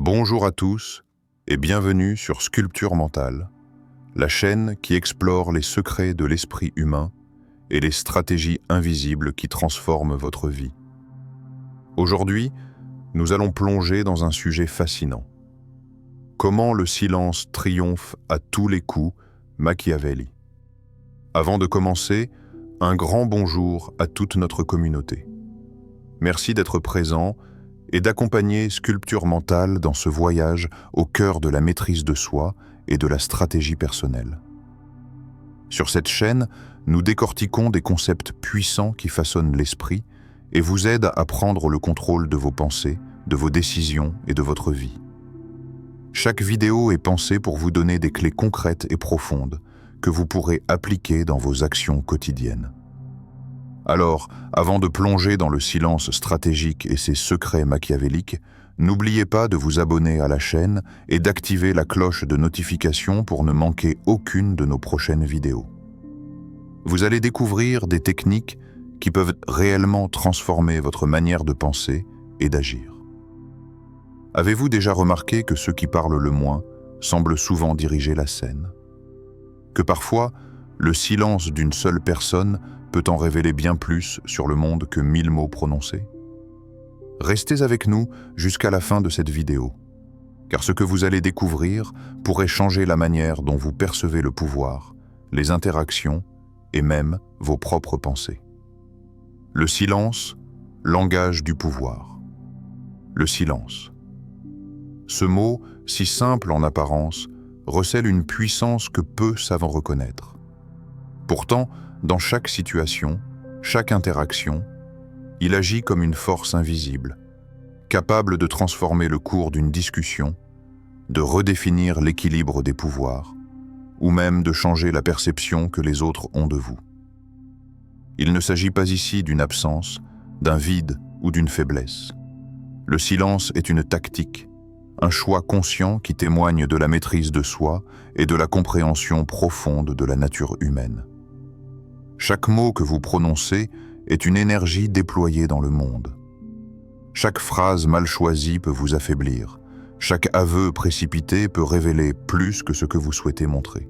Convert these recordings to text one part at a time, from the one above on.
Bonjour à tous et bienvenue sur Sculpture Mentale, la chaîne qui explore les secrets de l'esprit humain et les stratégies invisibles qui transforment votre vie. Aujourd'hui, nous allons plonger dans un sujet fascinant. Comment le silence triomphe à tous les coups, Machiavelli. Avant de commencer, un grand bonjour à toute notre communauté. Merci d'être présent et d'accompagner Sculpture Mentale dans ce voyage au cœur de la maîtrise de soi et de la stratégie personnelle. Sur cette chaîne, nous décortiquons des concepts puissants qui façonnent l'esprit et vous aident à prendre le contrôle de vos pensées, de vos décisions et de votre vie. Chaque vidéo est pensée pour vous donner des clés concrètes et profondes que vous pourrez appliquer dans vos actions quotidiennes. Alors, avant de plonger dans le silence stratégique et ses secrets machiavéliques, n'oubliez pas de vous abonner à la chaîne et d'activer la cloche de notification pour ne manquer aucune de nos prochaines vidéos. Vous allez découvrir des techniques qui peuvent réellement transformer votre manière de penser et d'agir. Avez-vous déjà remarqué que ceux qui parlent le moins semblent souvent diriger la scène? Que parfois, le silence d'une seule personne peut en révéler bien plus sur le monde que 1000 mots prononcés? Restez avec nous jusqu'à la fin de cette vidéo, car ce que vous allez découvrir pourrait changer la manière dont vous percevez le pouvoir, les interactions et même vos propres pensées. Le silence, langage du pouvoir. Le silence. Ce mot, si simple en apparence, recèle une puissance que peu savent reconnaître. Pourtant, dans chaque situation, chaque interaction, il agit comme une force invisible, capable de transformer le cours d'une discussion, de redéfinir l'équilibre des pouvoirs, ou même de changer la perception que les autres ont de vous. Il ne s'agit pas ici d'une absence, d'un vide ou d'une faiblesse. Le silence est une tactique, un choix conscient qui témoigne de la maîtrise de soi et de la compréhension profonde de la nature humaine. Chaque mot que vous prononcez est une énergie déployée dans le monde. Chaque phrase mal choisie peut vous affaiblir. Chaque aveu précipité peut révéler plus que ce que vous souhaitez montrer.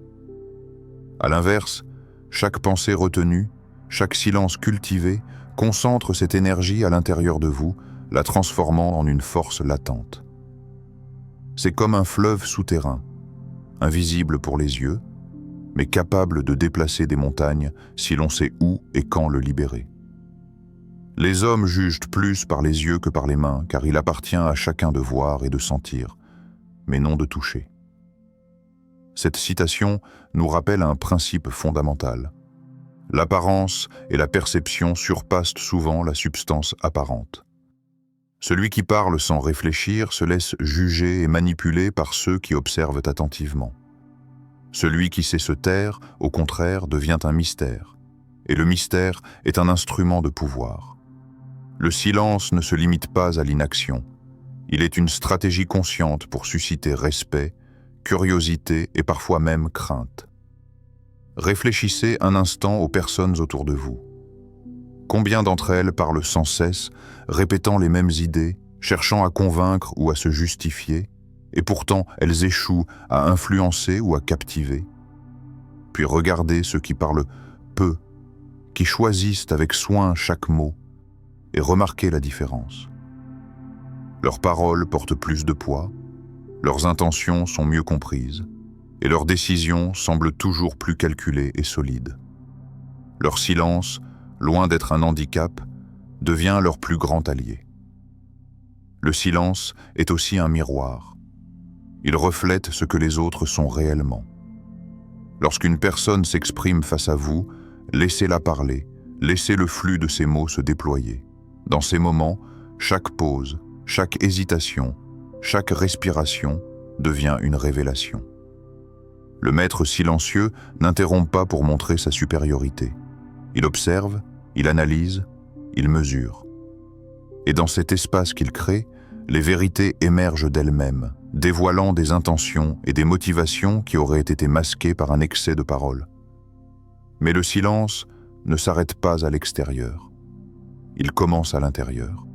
À l'inverse, chaque pensée retenue, chaque silence cultivé concentre cette énergie à l'intérieur de vous, la transformant en une force latente. C'est comme un fleuve souterrain, invisible pour les yeux, mais capable de déplacer des montagnes si l'on sait où et quand le libérer. Les hommes jugent plus par les yeux que par les mains, car il appartient à chacun de voir et de sentir, mais non de toucher. Cette citation nous rappelle un principe fondamental. L'apparence et la perception surpassent souvent la substance apparente. Celui qui parle sans réfléchir se laisse juger et manipuler par ceux qui observent attentivement. Celui qui sait se taire, au contraire, devient un mystère. Et le mystère est un instrument de pouvoir. Le silence ne se limite pas à l'inaction. Il est une stratégie consciente pour susciter respect, curiosité et parfois même crainte. Réfléchissez un instant aux personnes autour de vous. Combien d'entre elles parlent sans cesse, répétant les mêmes idées, cherchant à convaincre ou à se justifier, et pourtant elles échouent à influencer ou à captiver. Puis regardez ceux qui parlent peu, qui choisissent avec soin chaque mot, et remarquez la différence. Leurs paroles portent plus de poids, leurs intentions sont mieux comprises, et leurs décisions semblent toujours plus calculées et solides. Leur silence, loin d'être un handicap, devient leur plus grand allié. Le silence est aussi un miroir. Il reflète ce que les autres sont réellement. Lorsqu'une personne s'exprime face à vous, laissez-la parler, laissez le flux de ses mots se déployer. Dans ces moments, chaque pause, chaque hésitation, chaque respiration devient une révélation. Le maître silencieux n'interrompt pas pour montrer sa supériorité. Il observe, il analyse, il mesure. Et dans cet espace qu'il crée, les vérités émergent d'elles-mêmes, dévoilant des intentions et des motivations qui auraient été masquées par un excès de parole. Mais le silence ne s'arrête pas à l'extérieur. Il commence à l'intérieur.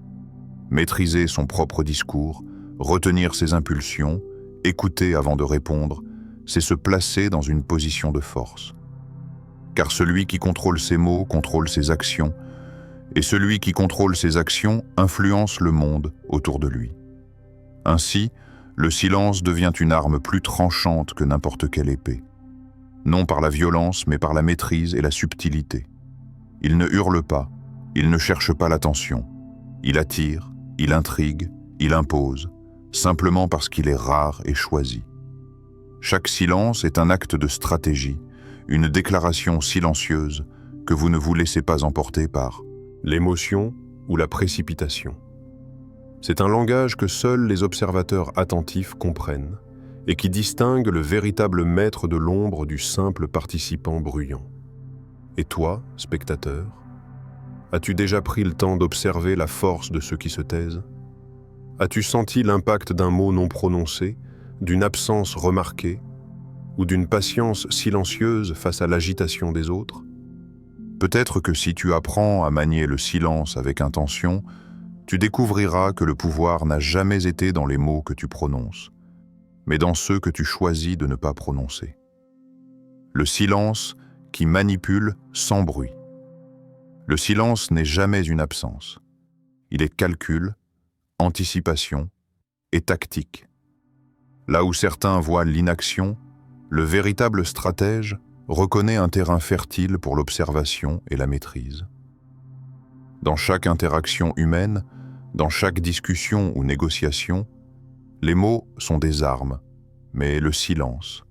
Maîtriser son propre discours, Retenir ses impulsions, écouter avant de répondre, c'est se placer dans une position de force. Car celui qui contrôle ses mots contrôle ses actions, et celui qui contrôle ses actions influence le monde autour de lui. Ainsi, le silence devient une arme plus tranchante que n'importe quelle épée. Non par la violence, mais par la maîtrise et la subtilité. Il ne hurle pas, il ne cherche pas l'attention. Il attire, il intrigue, il impose, simplement parce qu'il est rare et choisi. Chaque silence est un acte de stratégie, une déclaration silencieuse que vous ne vous laissez pas emporter par l'émotion ou la précipitation. C'est un langage que seuls les observateurs attentifs comprennent et qui distingue le véritable maître de l'ombre du simple participant bruyant. Et toi, spectateur, as-tu déjà pris le temps d'observer la force de ceux qui se taisent? As-tu senti l'impact d'un mot non prononcé, d'une absence remarquée, ou d'une patience silencieuse face à l'agitation des autres? Peut-être que si tu apprends à manier le silence avec intention, tu découvriras que le pouvoir n'a jamais été dans les mots que tu prononces, mais dans ceux que tu choisis de ne pas prononcer. Le silence qui manipule sans bruit. Le silence n'est jamais une absence. Il est calcul, anticipation et tactique. Là où certains voient l'inaction, le véritable stratège reconnaît un terrain fertile pour l'observation et la maîtrise. Dans chaque interaction humaine, dans chaque discussion ou négociation, les mots sont des armes, mais le silence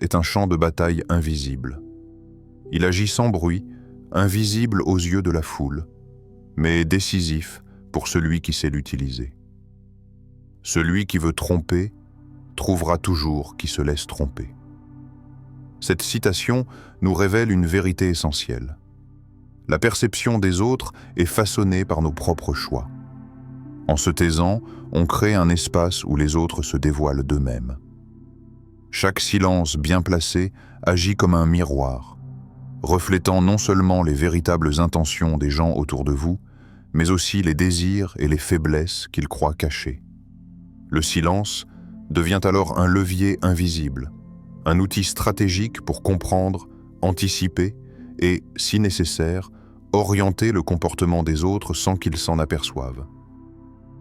est un champ de bataille invisible. Il agit sans bruit, invisible aux yeux de la foule, mais décisif pour celui qui sait l'utiliser. Celui qui veut tromper trouvera toujours qui se laisse tromper. Cette citation nous révèle une vérité essentielle. La perception des autres est façonnée par nos propres choix. En se taisant, on crée un espace où les autres se dévoilent d'eux-mêmes. Chaque silence bien placé agit comme un miroir, reflétant non seulement les véritables intentions des gens autour de vous, mais aussi les désirs et les faiblesses qu'ils croient cachés. Le silence devient alors un levier invisible, un outil stratégique pour comprendre, anticiper et, si nécessaire, orienter le comportement des autres sans qu'ils s'en aperçoivent.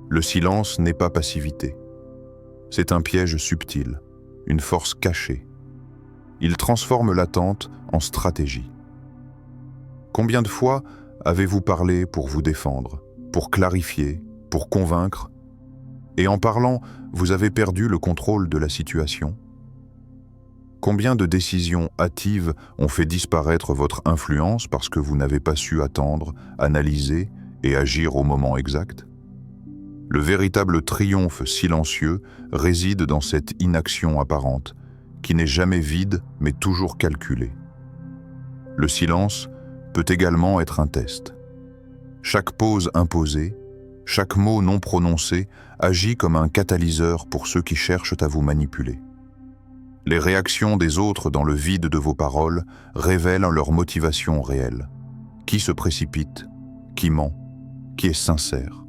Le silence n'est pas passivité. C'est un piège subtil, une force cachée. Il transforme l'attente en stratégie. Combien de fois avez-vous parlé pour vous défendre, pour clarifier, pour convaincre? Et en parlant, vous avez perdu le contrôle de la situation? Combien de décisions hâtives ont fait disparaître votre influence parce que vous n'avez pas su attendre, analyser et agir au moment exact? Le véritable triomphe silencieux réside dans cette inaction apparente, qui n'est jamais vide mais toujours calculée. Le silence peut également être un test. Chaque pause imposée, chaque mot non prononcé agit comme un catalyseur pour ceux qui cherchent à vous manipuler. Les réactions des autres dans le vide de vos paroles révèlent leur motivation réelle. Qui se précipite, qui ment, qui est sincère.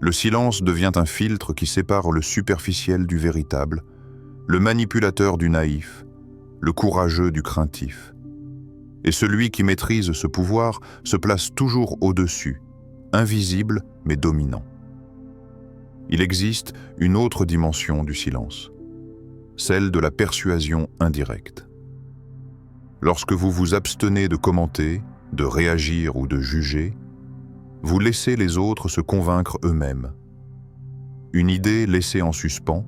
Le silence devient un filtre qui sépare le superficiel du véritable, le manipulateur du naïf, le courageux du craintif. Et celui qui maîtrise ce pouvoir se place toujours au-dessus, invisible mais dominant. Il existe une autre dimension du silence, celle de la persuasion indirecte. Lorsque vous vous abstenez de commenter, de réagir ou de juger, vous laissez les autres se convaincre eux-mêmes. Une idée laissée en suspens,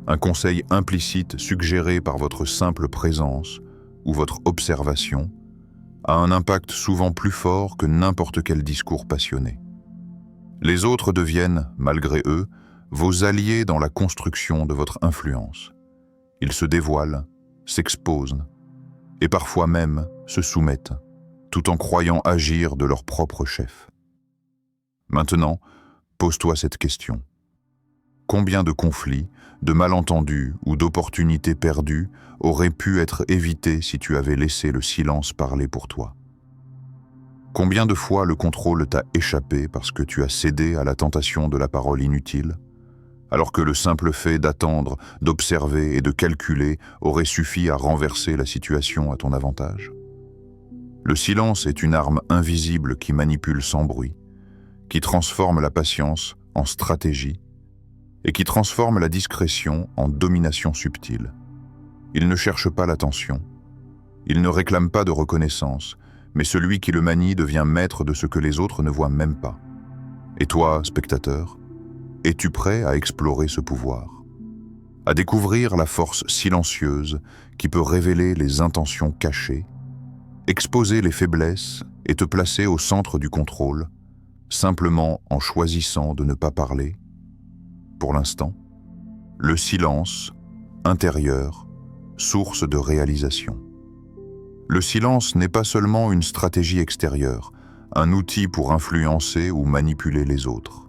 un conseil implicite suggéré par votre simple présence ou votre observation, a un impact souvent plus fort que n'importe quel discours passionné. Les autres deviennent, malgré eux, vos alliés dans la construction de votre influence. Ils se dévoilent, s'exposent, et parfois même se soumettent, tout en croyant agir de leur propre chef. Maintenant, pose-toi cette question. Combien de conflits, de malentendus ou d'opportunités perdues auraient pu être évités si tu avais laissé le silence parler pour toi? Combien de fois le contrôle t'a échappé parce que tu as cédé à la tentation de la parole inutile? alors que le simple fait d'attendre, d'observer et de calculer aurait suffi à renverser la situation à ton avantage. Le silence est une arme invisible qui manipule sans bruit, qui transforme la patience en stratégie et qui transforme la discrétion en domination subtile. Il ne cherche pas l'attention, il ne réclame pas de reconnaissance, mais celui qui le manie devient maître de ce que les autres ne voient même pas. Et toi, spectateur, es-tu prêt à explorer ce pouvoir, à découvrir la force silencieuse qui peut révéler les intentions cachées, exposer les faiblesses et te placer au centre du contrôle, simplement en choisissant de ne pas parler? Pour l'instant, le silence intérieur, source de réalisation. Le silence n'est pas seulement une stratégie extérieure, un outil pour influencer ou manipuler les autres.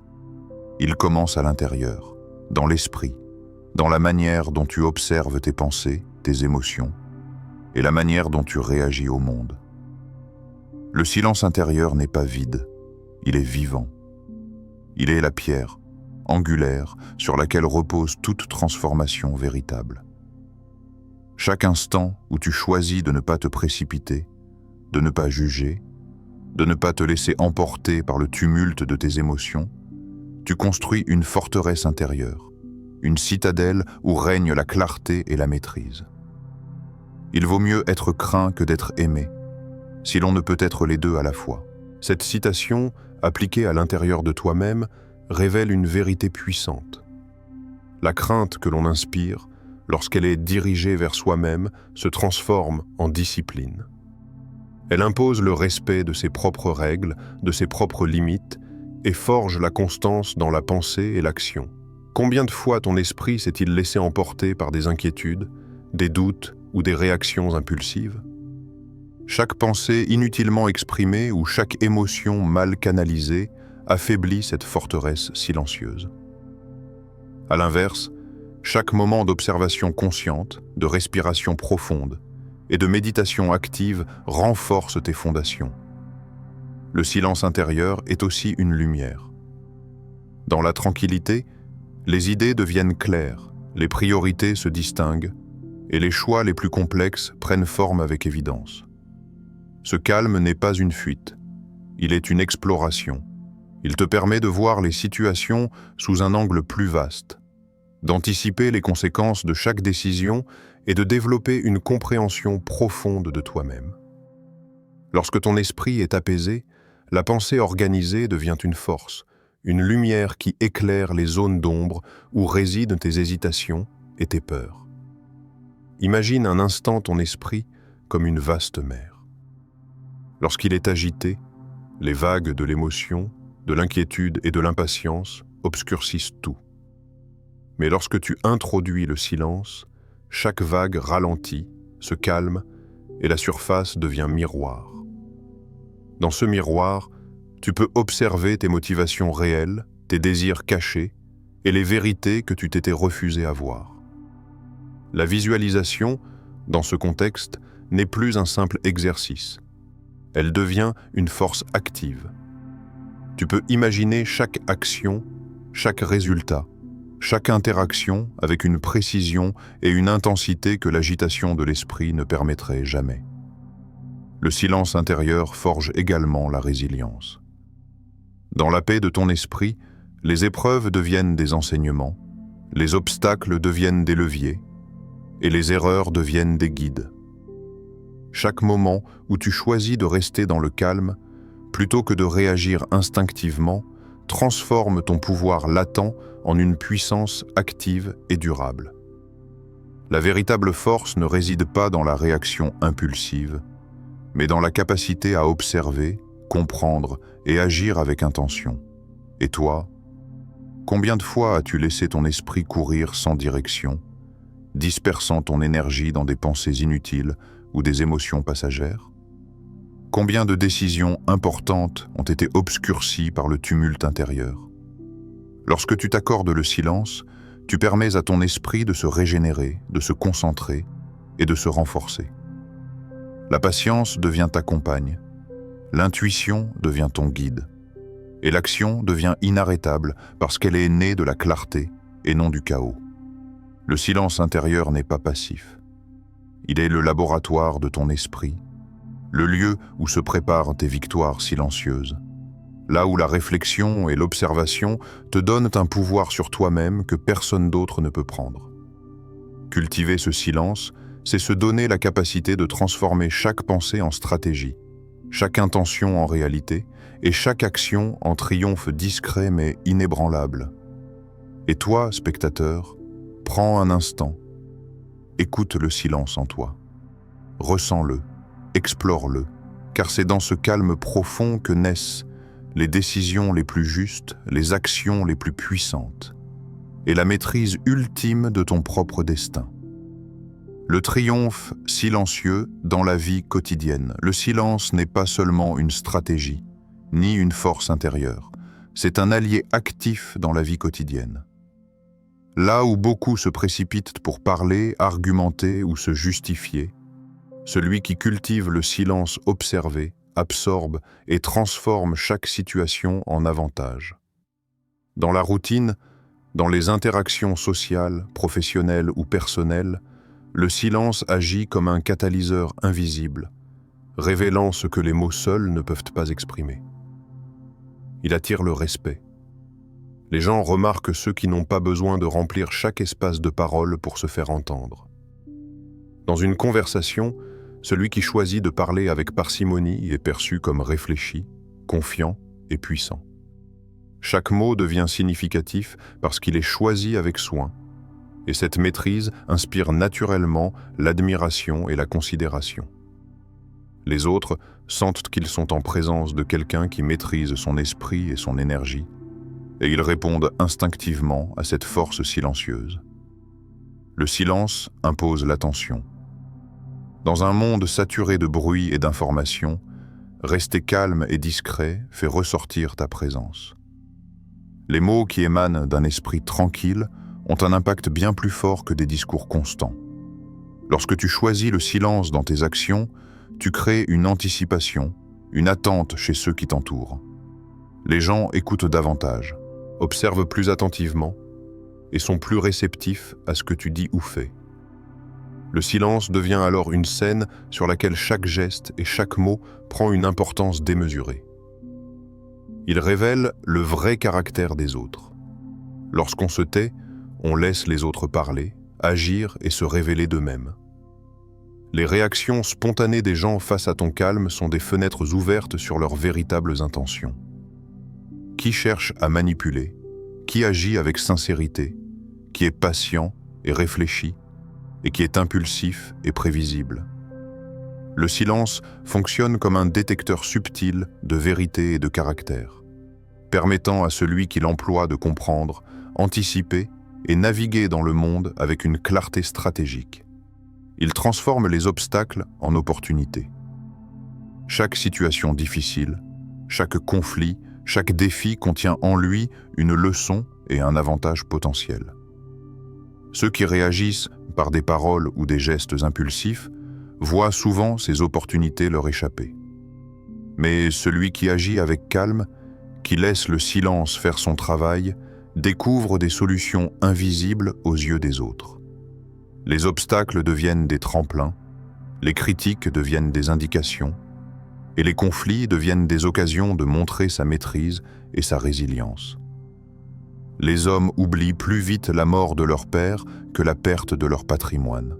Il commence à l'intérieur, dans l'esprit, dans la manière dont tu observes tes pensées, tes émotions, et la manière dont tu réagis au monde. Le silence intérieur n'est pas vide, il est vivant. Il est la pierre, angulaire, sur laquelle repose toute transformation véritable. Chaque instant où tu choisis de ne pas te précipiter, de ne pas juger, de ne pas te laisser emporter par le tumulte de tes émotions, tu construis une forteresse intérieure, une citadelle où règne la clarté et la maîtrise. Il vaut mieux être craint que d'être aimé, si l'on ne peut être les deux à la fois. Cette citation, appliquée à l'intérieur de toi-même, révèle une vérité puissante. La crainte que l'on inspire, lorsqu'elle est dirigée vers soi-même, se transforme en discipline. Elle impose le respect de ses propres règles, de ses propres limites, et forge la constance dans la pensée et l'action. Combien de fois ton esprit s'est-il laissé emporter par des inquiétudes, des doutes ou des réactions impulsives? Chaque pensée inutilement exprimée ou chaque émotion mal canalisée affaiblit cette forteresse silencieuse. À l'inverse, chaque moment d'observation consciente, de respiration profonde et de méditation active renforce tes fondations. Le silence intérieur est aussi une lumière. Dans la tranquillité, les idées deviennent claires, les priorités se distinguent et les choix les plus complexes prennent forme avec évidence. Ce calme n'est pas une fuite, il est une exploration. Il te permet de voir les situations sous un angle plus vaste, d'anticiper les conséquences de chaque décision et de développer une compréhension profonde de toi-même. Lorsque ton esprit est apaisé, la pensée organisée devient une force, une lumière qui éclaire les zones d'ombre où résident tes hésitations et tes peurs. Imagine un instant ton esprit comme une vaste mer. Lorsqu'il est agité, les vagues de l'émotion, de l'inquiétude et de l'impatience obscurcissent tout. Mais lorsque tu introduis le silence, chaque vague ralentit, se calme et la surface devient miroir. Dans ce miroir, tu peux observer tes motivations réelles, tes désirs cachés et les vérités que tu t'étais refusé à voir. La visualisation, dans ce contexte, n'est plus un simple exercice. Elle devient une force active. Tu peux imaginer chaque action, chaque résultat, chaque interaction avec une précision et une intensité que l'agitation de l'esprit ne permettrait jamais. Le silence intérieur forge également la résilience. Dans la paix de ton esprit, les épreuves deviennent des enseignements, les obstacles deviennent des leviers, et les erreurs deviennent des guides. Chaque moment où tu choisis de rester dans le calme, plutôt que de réagir instinctivement, transforme ton pouvoir latent en une puissance active et durable. La véritable force ne réside pas dans la réaction impulsive, mais dans la capacité à observer, comprendre et agir avec intention. Et toi, combien de fois as-tu laissé ton esprit courir sans direction, dispersant ton énergie dans des pensées inutiles ou des émotions passagères? Combien de décisions importantes ont été obscurcies par le tumulte intérieur? Lorsque tu t'accordes le silence, tu permets à ton esprit de se régénérer, de se concentrer et de se renforcer. La patience devient ta compagne, l'intuition devient ton guide, et l'action devient inarrêtable parce qu'elle est née de la clarté, et non du chaos. Le silence intérieur n'est pas passif. Il est le laboratoire de ton esprit, le lieu où se préparent tes victoires silencieuses, là où la réflexion et l'observation te donnent un pouvoir sur toi-même que personne d'autre ne peut prendre. Cultiver ce silence, c'est se donner la capacité de transformer chaque pensée en stratégie, chaque intention en réalité et chaque action en triomphe discret mais inébranlable. Et toi, spectateur, prends un instant, écoute le silence en toi, ressens-le, explore-le, car c'est dans ce calme profond que naissent les décisions les plus justes, les actions les plus puissantes, et la maîtrise ultime de ton propre destin. Le triomphe silencieux dans la vie quotidienne. Le silence n'est pas seulement une stratégie, ni une force intérieure. C'est un allié actif dans la vie quotidienne. Là où beaucoup se précipitent pour parler, argumenter ou se justifier, celui qui cultive le silence observé, absorbe et transforme chaque situation en avantage. Dans la routine, dans les interactions sociales, professionnelles ou personnelles, le silence agit comme un catalyseur invisible, révélant ce que les mots seuls ne peuvent pas exprimer. Il attire le respect. Les gens remarquent ceux qui n'ont pas besoin de remplir chaque espace de parole pour se faire entendre. Dans une conversation, celui qui choisit de parler avec parcimonie est perçu comme réfléchi, confiant et puissant. Chaque mot devient significatif parce qu'il est choisi avec soin, et cette maîtrise inspire naturellement l'admiration et la considération. Les autres sentent qu'ils sont en présence de quelqu'un qui maîtrise son esprit et son énergie, et ils répondent instinctivement à cette force silencieuse. Le silence impose l'attention. Dans un monde saturé de bruit et d'informations, rester calme et discret fait ressortir ta présence. Les mots qui émanent d'un esprit tranquille ont un impact bien plus fort que des discours constants. Lorsque tu choisis le silence dans tes actions, tu crées une anticipation, une attente chez ceux qui t'entourent. Les gens écoutent davantage, observent plus attentivement et sont plus réceptifs à ce que tu dis ou fais. Le silence devient alors une scène sur laquelle chaque geste et chaque mot prend une importance démesurée. Il révèle le vrai caractère des autres. Lorsqu'on se tait, on laisse les autres parler, agir et se révéler d'eux-mêmes. Les réactions spontanées des gens face à ton calme sont des fenêtres ouvertes sur leurs véritables intentions. Qui cherche à manipuler, qui agit avec sincérité, qui est patient et réfléchi, et qui est impulsif et prévisible. Le silence fonctionne comme un détecteur subtil de vérité et de caractère, permettant à celui qui l'emploie de comprendre, anticiper et naviguer dans le monde avec une clarté stratégique. Il transforme les obstacles en opportunités. Chaque situation difficile, chaque conflit, chaque défi contient en lui une leçon et un avantage potentiel. Ceux qui réagissent par des paroles ou des gestes impulsifs voient souvent ces opportunités leur échapper. Mais celui qui agit avec calme, qui laisse le silence faire son travail, découvre des solutions invisibles aux yeux des autres. Les obstacles deviennent des tremplins, les critiques deviennent des indications, et les conflits deviennent des occasions de montrer sa maîtrise et sa résilience. Les hommes oublient plus vite la mort de leur père que la perte de leur patrimoine.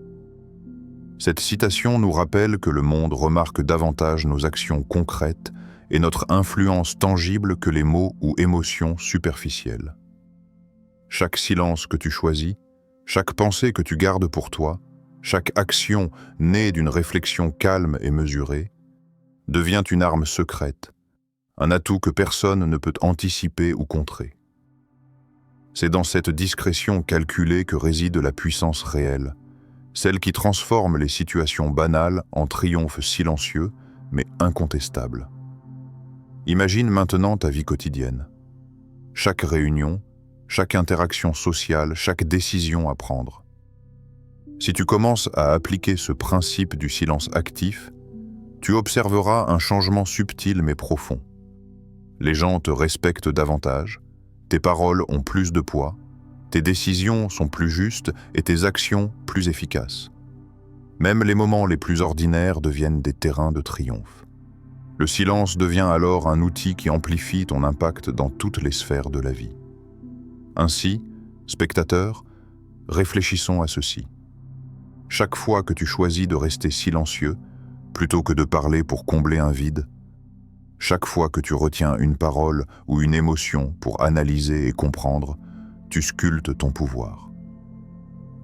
Cette citation nous rappelle que le monde remarque davantage nos actions concrètes et notre influence tangible que les mots ou émotions superficielles. Chaque silence que tu choisis, chaque pensée que tu gardes pour toi, chaque action née d'une réflexion calme et mesurée, devient une arme secrète, un atout que personne ne peut anticiper ou contrer. C'est dans cette discrétion calculée que réside la puissance réelle, celle qui transforme les situations banales en triomphes silencieux, mais incontestables. Imagine maintenant ta vie quotidienne. Chaque réunion, chaque interaction sociale, chaque décision à prendre. Si tu commences à appliquer ce principe du silence actif, tu observeras un changement subtil mais profond. Les gens te respectent davantage, tes paroles ont plus de poids, Tes décisions sont plus justes et tes actions plus efficaces. Même les moments les plus ordinaires deviennent des terrains de triomphe. Le silence devient alors un outil qui amplifie ton impact dans toutes les sphères de la vie. Ainsi, spectateurs, réfléchissons à ceci. Chaque fois que tu choisis de rester silencieux, plutôt que de parler pour combler un vide, chaque fois que tu retiens une parole ou une émotion pour analyser et comprendre, tu sculptes ton pouvoir.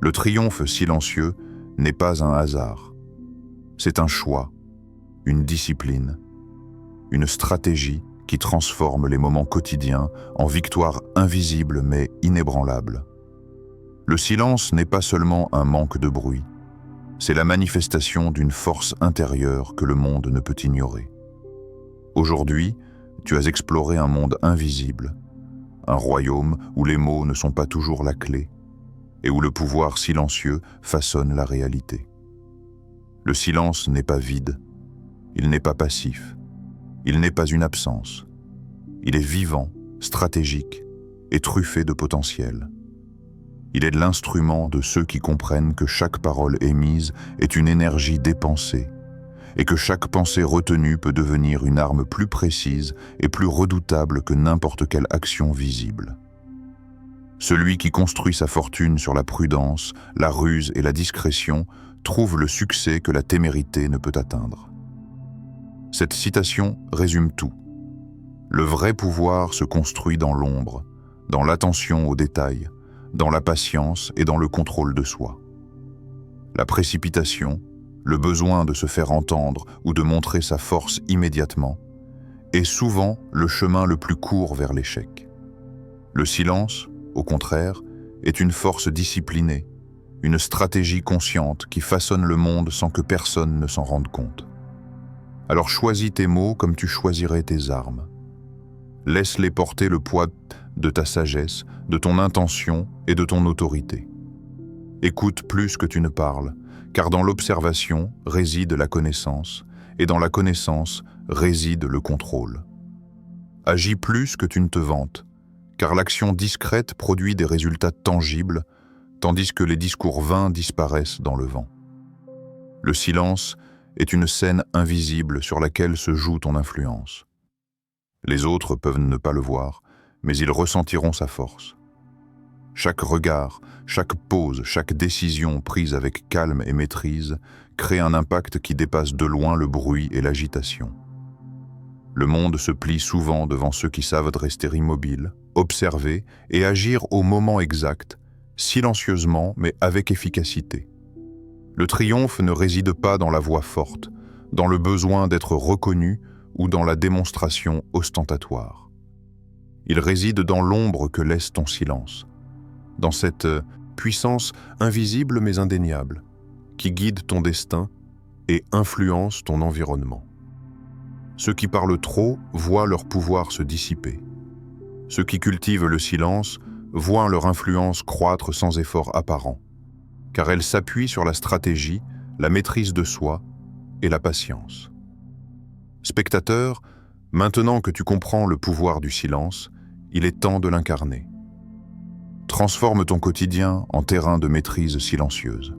Le triomphe silencieux n'est pas un hasard. C'est un choix, une discipline, une stratégie qui transforme les moments quotidiens en victoires invisibles mais inébranlables. Le silence n'est pas seulement un manque de bruit, c'est la manifestation d'une force intérieure que le monde ne peut ignorer. Aujourd'hui, tu as exploré un monde invisible, un royaume où les mots ne sont pas toujours la clé et où le pouvoir silencieux façonne la réalité. Le silence n'est pas vide, il n'est pas passif, il n'est pas une absence. Il est vivant, stratégique et truffé de potentiel. Il est l'instrument de ceux qui comprennent que chaque parole émise est une énergie dépensée et que chaque pensée retenue peut devenir une arme plus précise et plus redoutable que n'importe quelle action visible. Celui qui construit sa fortune sur la prudence, la ruse et la discrétion trouve le succès que la témérité ne peut atteindre. Cette citation résume tout. Le vrai pouvoir se construit dans l'ombre, dans l'attention aux détails, dans la patience et dans le contrôle de soi. La précipitation, le besoin de se faire entendre ou de montrer sa force immédiatement, est souvent le chemin le plus court vers l'échec. Le silence, au contraire, est une force disciplinée, une stratégie consciente qui façonne le monde sans que personne ne s'en rende compte. Alors choisis tes mots comme tu choisirais tes armes. Laisse-les porter le poids de ta sagesse, de ton intention et de ton autorité. Écoute plus que tu ne parles, car dans l'observation réside la connaissance, et dans la connaissance réside le contrôle. Agis plus que tu ne te vantes, car l'action discrète produit des résultats tangibles, tandis que les discours vains disparaissent dans le vent. Le silence est une scène invisible sur laquelle se joue ton influence. Les autres peuvent ne pas le voir, mais ils ressentiront sa force. Chaque regard, chaque pause, chaque décision prise avec calme et maîtrise crée un impact qui dépasse de loin le bruit et l'agitation. Le monde se plie souvent devant ceux qui savent rester immobiles, observer et agir au moment exact, silencieusement mais avec efficacité. Le triomphe ne réside pas dans la voix forte, dans le besoin d'être reconnu ou dans la démonstration ostentatoire. Il réside dans l'ombre que laisse ton silence, dans cette puissance invisible mais indéniable, qui guide ton destin et influence ton environnement. Ceux qui parlent trop voient leur pouvoir se dissiper. Ceux qui cultivent le silence voient leur influence croître sans effort apparent, car elle s'appuie sur la stratégie, la maîtrise de soi et la patience. Spectateur, maintenant que tu comprends le pouvoir du silence, il est temps de l'incarner. Transforme ton quotidien en terrain de maîtrise silencieuse.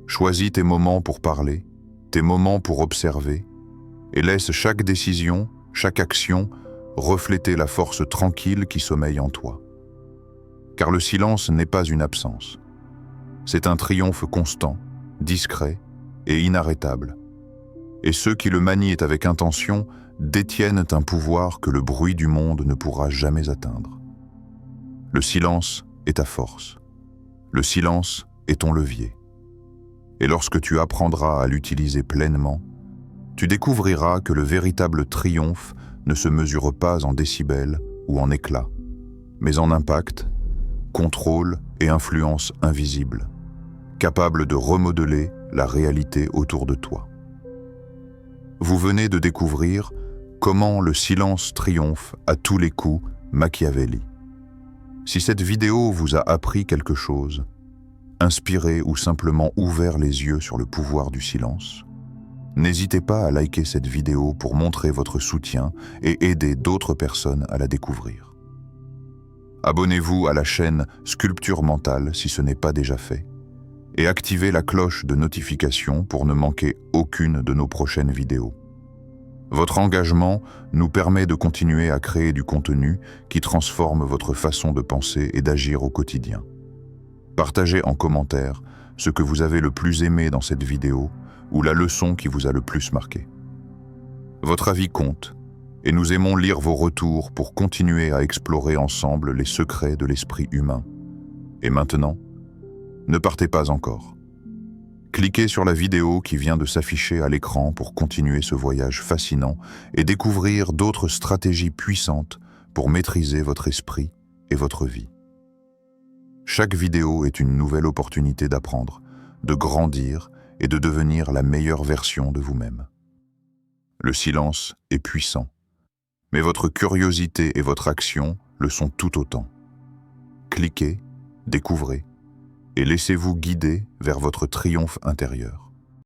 Choisis tes moments pour parler, tes moments pour observer, et laisse chaque décision, chaque action, refléter la force tranquille qui sommeille en toi. Car le silence n'est pas une absence. C'est un triomphe constant, discret et inarrêtable. Et ceux qui le manient avec intention détiennent un pouvoir que le bruit du monde ne pourra jamais atteindre. Le silence est ta force. Le silence est ton levier. Et lorsque tu apprendras à l'utiliser pleinement, tu découvriras que le véritable triomphe ne se mesure pas en décibels ou en éclat, mais en impact, contrôle et influence invisible, capable de remodeler la réalité autour de toi. Vous venez de découvrir comment le silence triomphe à tous les coups Machiavelli. Si cette vidéo vous a appris quelque chose, inspiré ou simplement ouvert les yeux sur le pouvoir du silence, n'hésitez pas à liker cette vidéo pour montrer votre soutien et aider d'autres personnes à la découvrir. Abonnez-vous à la chaîne Sculpture Mentale si ce n'est pas déjà fait et activez la cloche de notification pour ne manquer aucune de nos prochaines vidéos. Votre engagement nous permet de continuer à créer du contenu qui transforme votre façon de penser et d'agir au quotidien. Partagez en commentaire ce que vous avez le plus aimé dans cette vidéo ou la leçon qui vous a le plus marqué. Votre avis compte et nous aimons lire vos retours pour continuer à explorer ensemble les secrets de l'esprit humain. Et maintenant, ne partez pas encore. Cliquez sur la vidéo qui vient de s'afficher à l'écran pour continuer ce voyage fascinant et découvrir d'autres stratégies puissantes pour maîtriser votre esprit et votre vie. Chaque vidéo est une nouvelle opportunité d'apprendre, de grandir et de devenir la meilleure version de vous-même. Le silence est puissant, mais votre curiosité et votre action le sont tout autant. Cliquez, découvrez, et laissez-vous guider vers votre triomphe intérieur.